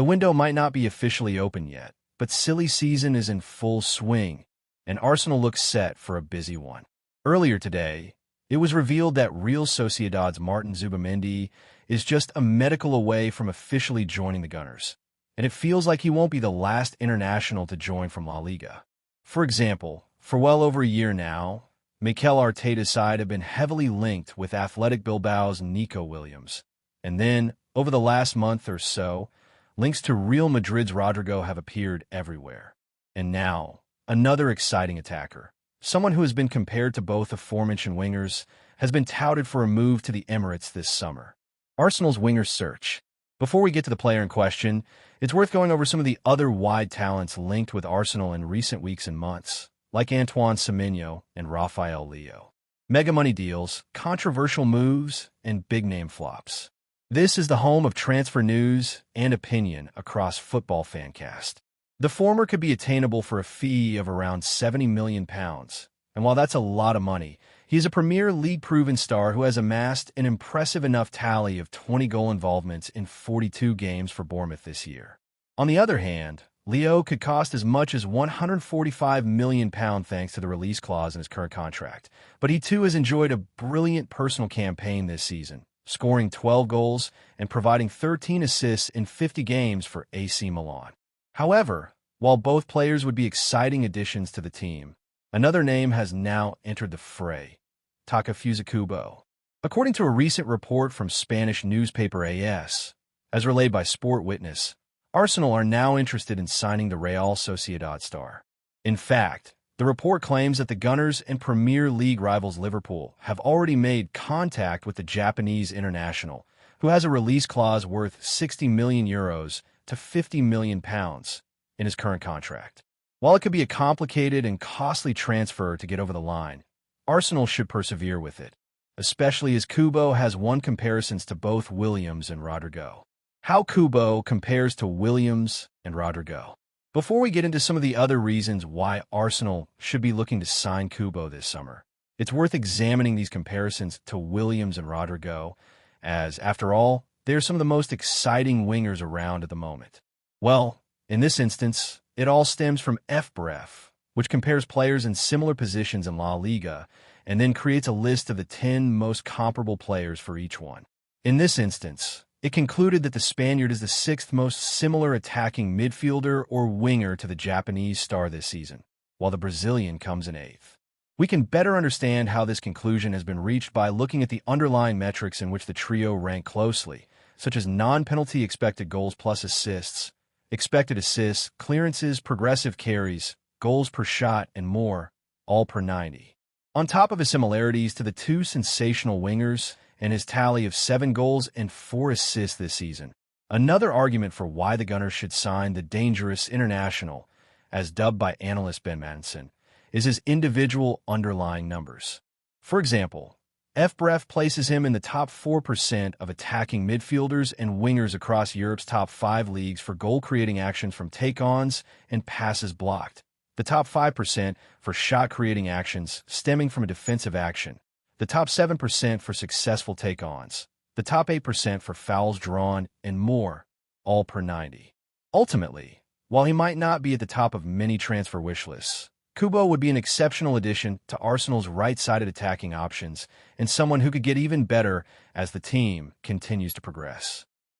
The window might not be officially open yet, but silly season is in full swing, and Arsenal looks set for a busy one. Earlier today, it was revealed that Real Sociedad's Martin Zubimendi is just a medical away from officially joining the Gunners, and it feels like he won't be the last international to join from La Liga. For example, for well over a year now, Mikel Arteta's side have been heavily linked with Athletic Bilbao's Nico Williams, and then, over the last month or so, links to Real Madrid's Rodrygo have appeared everywhere. And now, another exciting attacker, someone who has been compared to both aforementioned wingers, has been touted for a move to the Emirates this summer. Arsenal's winger search. Before we get to the player in question, it's worth going over some of the other wide talents linked with Arsenal in recent weeks and months, like Antoine Semenyo and Rafael Leo. Mega money deals, controversial moves, and big-name flops. This is the home of transfer news and opinion across Football Fancast. The former could be attainable for a fee of around £70 million, and while that's a lot of money, he is a Premier League-proven star who has amassed an impressive enough tally of 20 goal involvements in 42 games for Bournemouth this year. On the other hand, Leo could cost as much as £145 million thanks to the release clause in his current contract, but he too has enjoyed a brilliant personal campaign this season, scoring 12 goals and providing 13 assists in 50 games for AC Milan. However, while both players would be exciting additions to the team, another name has now entered the fray: Takefusa Kubo. According to a recent report from Spanish newspaper AS, as relayed by Sport Witness, Arsenal are now interested in signing the Real Sociedad star. In fact, the report claims that the Gunners and Premier League rivals Liverpool have already made contact with the Japanese international, who has a release clause worth €60 million to £50 million in his current contract. While it could be a complicated and costly transfer to get over the line, Arsenal should persevere with it, especially as Kubo has won comparisons to both Williams and Rodrygo. How Kubo compares to Williams and Rodrygo. Before we get into some of the other reasons why Arsenal should be looking to sign Kubo this summer, it's worth examining these comparisons to Williams and Rodrygo, as, after all, they're some of the most exciting wingers around at the moment. Well, in this instance, it all stems from FBref, which compares players in similar positions in La Liga and then creates a list of the 10 most comparable players for each one. In this instance, it concluded that the Spaniard is the 6th most similar attacking midfielder or winger to the Japanese star this season, while the Brazilian comes in 8th. We can better understand how this conclusion has been reached by looking at the underlying metrics in which the trio rank closely, such as non-penalty expected goals plus assists, expected assists, clearances, progressive carries, goals per shot, and more, all per 90. On top of his similarities to the two sensational wingers and his tally of 7 goals and 4 assists this season, another argument for why the Gunners should sign the dangerous international, as dubbed by analyst Ben Madison, is his individual underlying numbers. For example, FBref places him in the top 4% of attacking midfielders and wingers across Europe's top 5 leagues for goal-creating actions from take-ons and passes blocked, the top 5% for shot-creating actions stemming from a defensive action, the top 7% for successful take-ons, the top 8% for fouls drawn, and more, all per 90. Ultimately, while he might not be at the top of many transfer wish lists, Kubo would be an exceptional addition to Arsenal's right-sided attacking options and someone who could get even better as the team continues to progress.